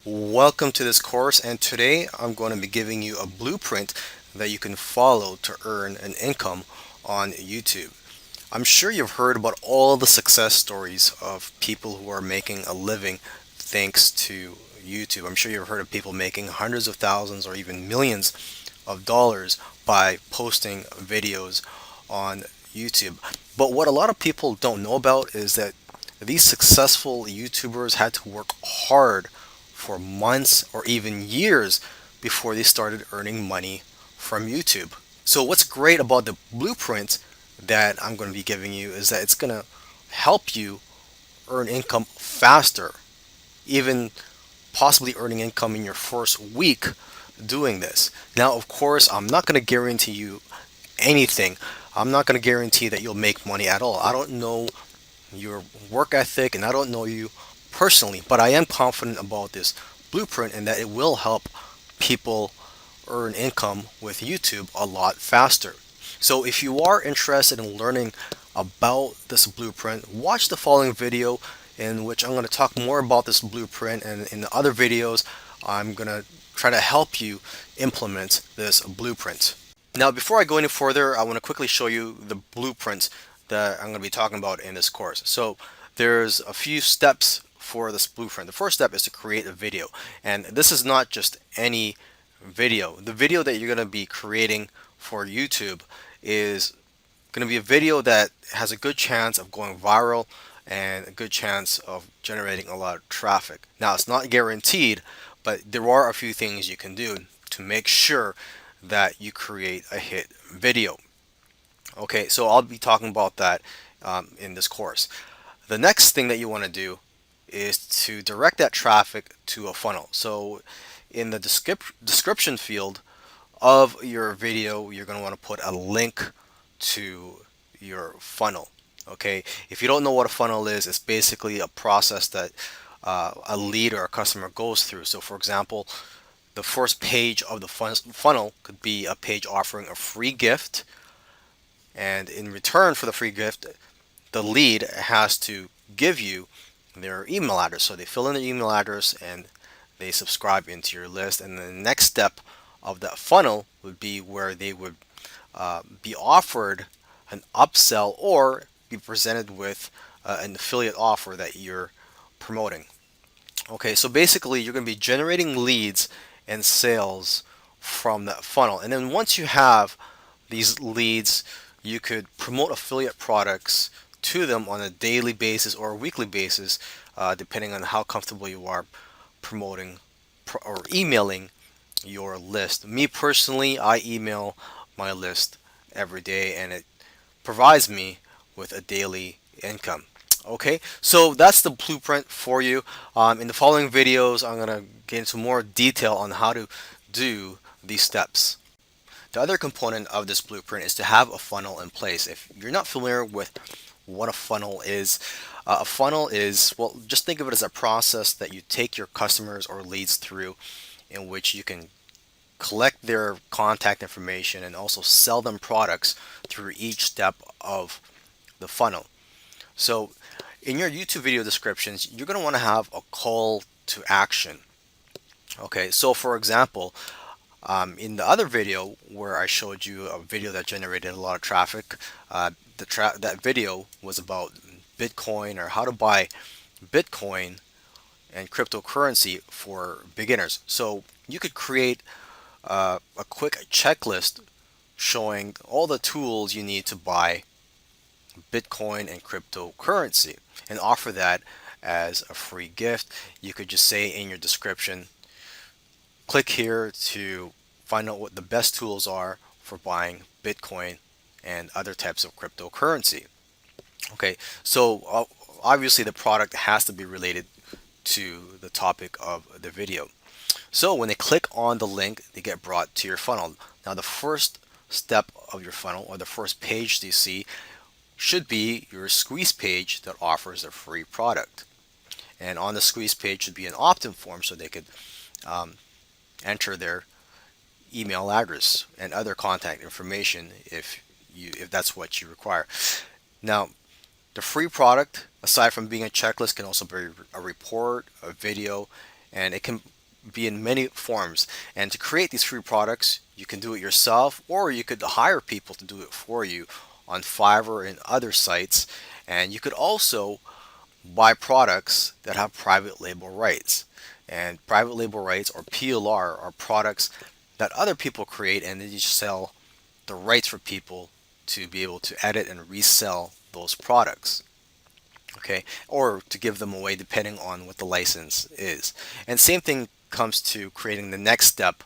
Welcome to this course, and today I'm going to be giving you a blueprint that you can follow to earn an income on YouTube. I'm sure you've heard about all the success stories of people who are making a living thanks to YouTube. I'm sure you've heard of people making hundreds of thousands or even millions of dollars by posting videos on YouTube. But what a lot of people don't know about is that these successful YouTubers had to work hard for months or even years before they started earning money from YouTube. So, what's great about the blueprint that I'm going to be giving you is that it's going to help you earn income faster, even possibly earning income in your first week doing this. Now, of course, I'm not going to guarantee you anything. I'm not going to guarantee that you'll make money at all. I don't know your work ethic and I don't know you personally, but I am confident about this blueprint and that it will help people earn income with YouTube a lot faster. So if you are interested in learning about this blueprint, watch the following video in which I'm going to talk more about this blueprint, and in the other videos I'm going to try to help you implement this blueprint. Now, before I go any further, I want to quickly show you the blueprint that I'm going to be talking about in this course. So there's a few steps for this blueprint. The first step is to create a video. And this is not just any video. The video that you're going to be creating for YouTube is going to be a video that has a good chance of going viral and a good chance of generating a lot of traffic. Now, it's not guaranteed, but there are a few things you can do to make sure that you create a hit video. Okay, so I'll be talking about that in this course. The next thing that you want to do is to direct that traffic to a funnel. So in the description field of your video, you're going to want to put a link to your funnel. Okay, if you don't know what a funnel is, it's basically a process that a lead or a customer goes through. So for example, the first page of the funnel could be a page offering a free gift, and in return for the free gift, the lead has to give you their email address. So they fill in their email address and they subscribe into your list. And the next step of that funnel would be where they would be offered an upsell or be presented with an affiliate offer that you're promoting. Okay, so basically you're going to be generating leads and sales from that funnel. And then once you have these leads, you could promote affiliate products to them on a daily basis or a weekly basis, depending on how comfortable you are promoting or emailing your list. Me personally, I email my list every day and it provides me with a daily income. Okay, so that's the blueprint for you. In the following videos, I'm going to get into more detail on how to do these steps. The other component of this blueprint is to have a funnel in place. If you're not familiar with what a funnel is, well, just think of it as a process that you take your customers or leads through in which you can collect their contact information and also sell them products through each step of the funnel. So in your YouTube video descriptions, you're going to want to have a call to action. Okay, so for example, in the other video where I showed you a video that generated a lot of traffic, that video was about Bitcoin or how to buy Bitcoin and cryptocurrency for beginners. So you could create a quick checklist showing all the tools you need to buy Bitcoin and cryptocurrency and offer that as a free gift. You could just say in your description, click here to find out what the best tools are for buying Bitcoin and other types of cryptocurrency. Okay, so obviously the product has to be related to the topic of the video. So when they click on the link, they get brought to your funnel. Now the first step of your funnel, or the first page you see, should be your squeeze page that offers a free product. And on the squeeze page should be an opt-in form so they could enter their email address and other contact information if that's what you require. Now, the free product, aside from being a checklist, can also be a report, a video, and it can be in many forms. And to create these free products, you can do it yourself, or you could hire people to do it for you on Fiverr and other sites. And you could also buy products that have private label rights. And private label rights, or PLR, are products that other people create, and then you sell the rights for people to be able to edit and resell those products. Okay, or to give them away depending on what the license is. And same thing comes to creating the next step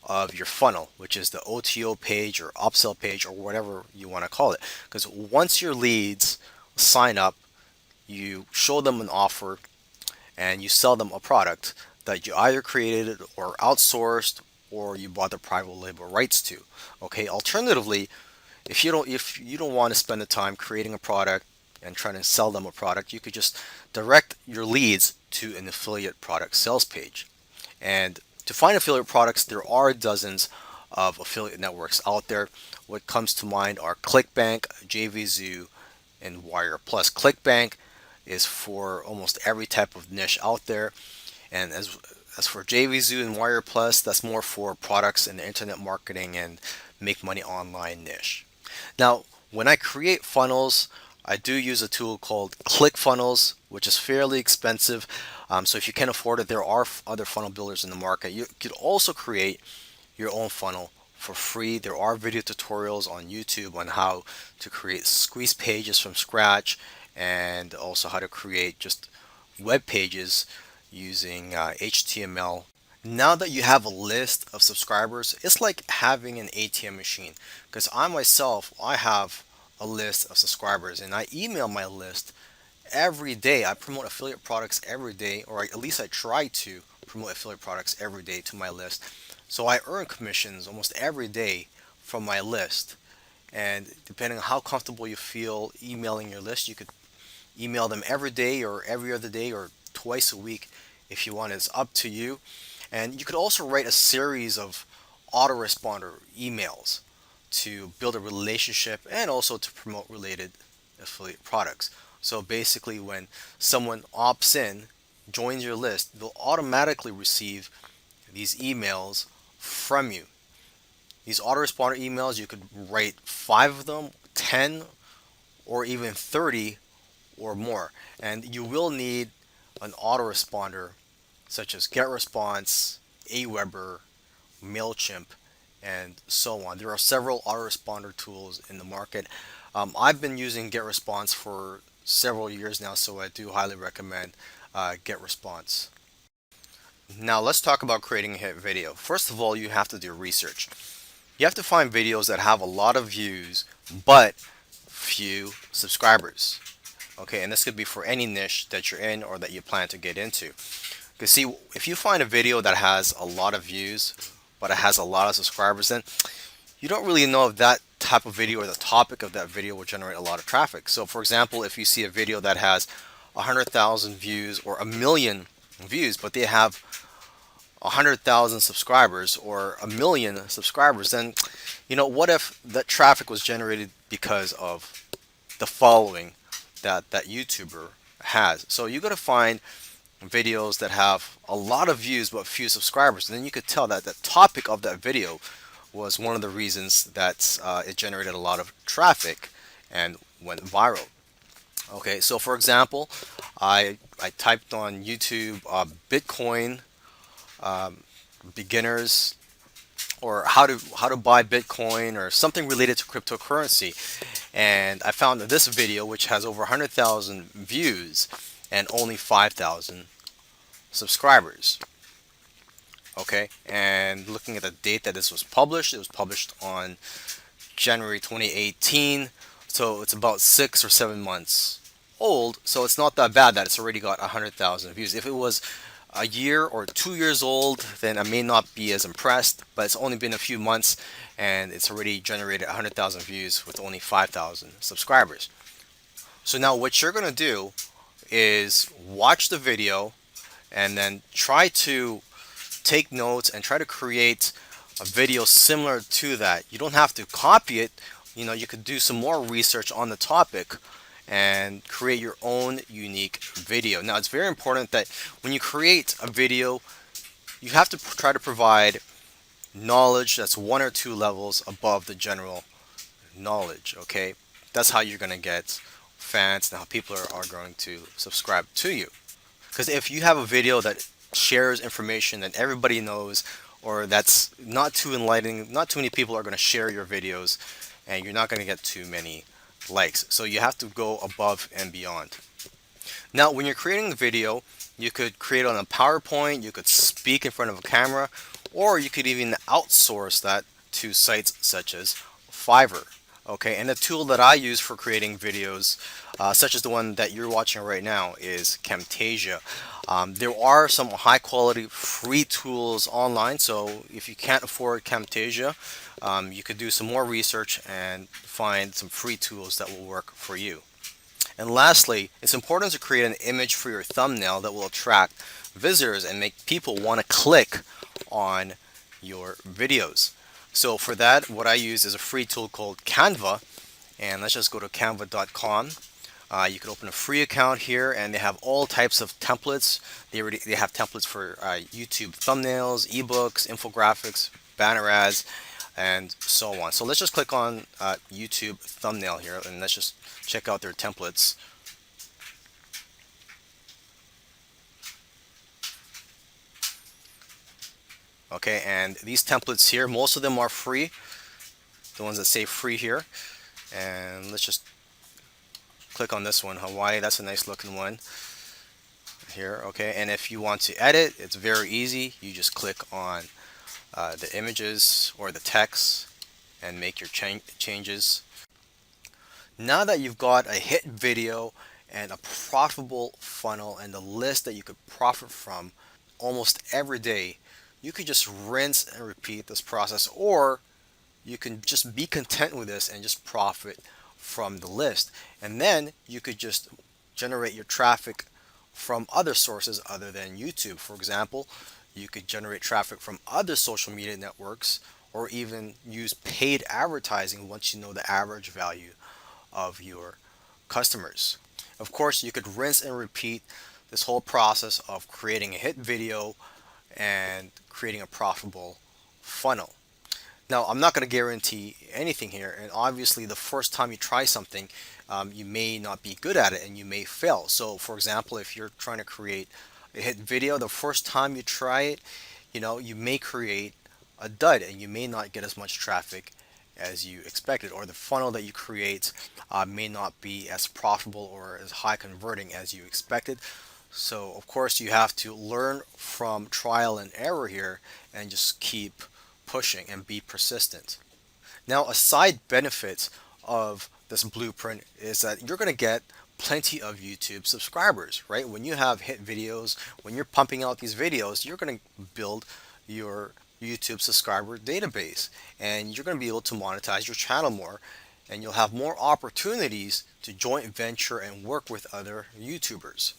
of your funnel, which is the OTO page or upsell page or whatever you want to call it. Because once your leads sign up, you show them an offer and you sell them a product that you either created or outsourced or you bought the private label rights to. Okay, alternatively, if you don't want to spend the time creating a product and trying to sell them a product, you could just direct your leads to an affiliate product sales page. And to find affiliate products, there are dozens of affiliate networks out there. What comes to mind are ClickBank, JVZoo, and Wire Plus. ClickBank is for almost every type of niche out there, and as for JVZoo and Wire Plus, that's more for products and internet marketing and make money online niche. Now, when I create funnels, I do use a tool called ClickFunnels, which is fairly expensive. So if you can't afford it, there are other funnel builders in the market. You could also create your own funnel for free. There are video tutorials on YouTube on how to create squeeze pages from scratch, and also how to create just web pages using HTML. Now that you have a list of subscribers, it's like having an ATM machine. Because I myself, I have a list of subscribers, and I email my list every day. I promote affiliate products every day, or at least I try to promote affiliate products every day to my list. So I earn commissions almost every day from my list. And depending on how comfortable you feel emailing your list, you could email them every day or every other day or twice a week if you want. It's up to you. And you could also write a series of autoresponder emails to build a relationship and also to promote related affiliate products. So basically, when someone opts in, joins your list, they'll automatically receive these emails from you. These autoresponder emails, you could write 5 of them, 10, or even 30 or more. And you will need an autoresponder such as GetResponse, Aweber, MailChimp, and so on. There are several autoresponder tools in the market. I've been using GetResponse for several years now, so I do highly recommend GetResponse. Now let's talk about creating a hit video. First of all, you have to do research. You have to find videos that have a lot of views but few subscribers. Okay, and this could be for any niche that you're in or that you plan to get into. Because see, if you find a video that has a lot of views but it has a lot of subscribers, then you don't really know if that type of video or the topic of that video will generate a lot of traffic. So for example, if you see a video that has 100,000 views or a million views, but they have 100,000 subscribers or a million subscribers, then what if that traffic was generated because of the following that YouTuber has? So you got to find videos that have a lot of views but few subscribers, and then you could tell that the topic of that video was one of the reasons that it generated a lot of traffic and went viral. Okay, so for example, I typed on YouTube Bitcoin beginners, or how to buy Bitcoin, or something related to cryptocurrency, and I found this video which has over 100,000 views and only 5,000 subscribers. Okay, and looking at the date that this was published, it was published on January 2018, so it's about 6 or 7 months old. So it's not that bad that it's already got 100,000 views. If it was a year or 2 years old, then I may not be as impressed, but it's only been a few months and it's already generated 100,000 views with only 5,000 subscribers. So now what you're going to do is watch the video and then try to take notes and try to create a video similar to that. You don't have to copy it. You could do some more research on the topic and create your own unique video. Now, it's very important that when you create a video, you have to try to provide knowledge that's one or two levels above the general knowledge, okay? That's how you're going to get fans and how people are going to subscribe to you. Because if you have a video that shares information that everybody knows, or that's not too enlightening, not too many people are going to share your videos, and you're not going to get too many likes. So you have to go above and beyond. Now, when you're creating the video, you could create on a PowerPoint, you could speak in front of a camera, or you could even outsource that to sites such as Fiverr. Okay, and the tool that I use for creating videos, such as the one that you're watching right now, is Camtasia. There are some high quality free tools online, so if you can't afford Camtasia, you could do some more research and find some free tools that will work for you. And lastly, it's important to create an image for your thumbnail that will attract visitors and make people want to click on your videos. So for that, what I use is a free tool called Canva, and let's just go to canva.com. You can open a free account here, and they have all types of templates. They have templates for YouTube thumbnails, ebooks, infographics, banner ads, and so on. So let's just click on YouTube thumbnail here, and let's just check out their templates. Okay, and these templates here, most of them are free, the ones that say free here. And let's just click on this one, Hawaii. That's a nice looking one here. Okay, and if you want to edit, it's very easy. You just click on the images or the text and make your changes. Now that you've got a hit video and a profitable funnel and a list that you could profit from almost every day, you could just rinse and repeat this process, or you can just be content with this and just profit from the list. And then you could just generate your traffic from other sources other than YouTube. For example, you could generate traffic from other social media networks, or even use paid advertising once you know the average value of your customers. Of course, you could rinse and repeat this whole process of creating a hit video and creating a profitable funnel. Now, I'm not going to guarantee anything here, and obviously the first time you try something, you may not be good at it and you may fail. So for example, if you're trying to create a hit video, the first time you try it, you may create a dud and you may not get as much traffic as you expected, or the funnel that you create may not be as profitable or as high converting as you expected. So of course you have to learn from trial and error here and just keep pushing and be persistent. Now, a side benefit of this blueprint is that you're going to get plenty of YouTube subscribers, right? When you have hit videos, when you're pumping out these videos, you're going to build your YouTube subscriber database, and you're going to be able to monetize your channel more, and you'll have more opportunities to joint venture and work with other YouTubers.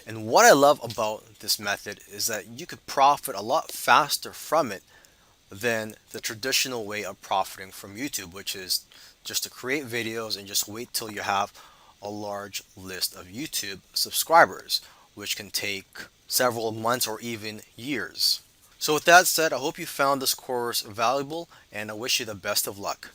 And what I love about this method is that you could profit a lot faster from it than the traditional way of profiting from YouTube, which is just to create videos and just wait till you have a large list of YouTube subscribers, which can take several months or even years. So with that said, I hope you found this course valuable, and I wish you the best of luck.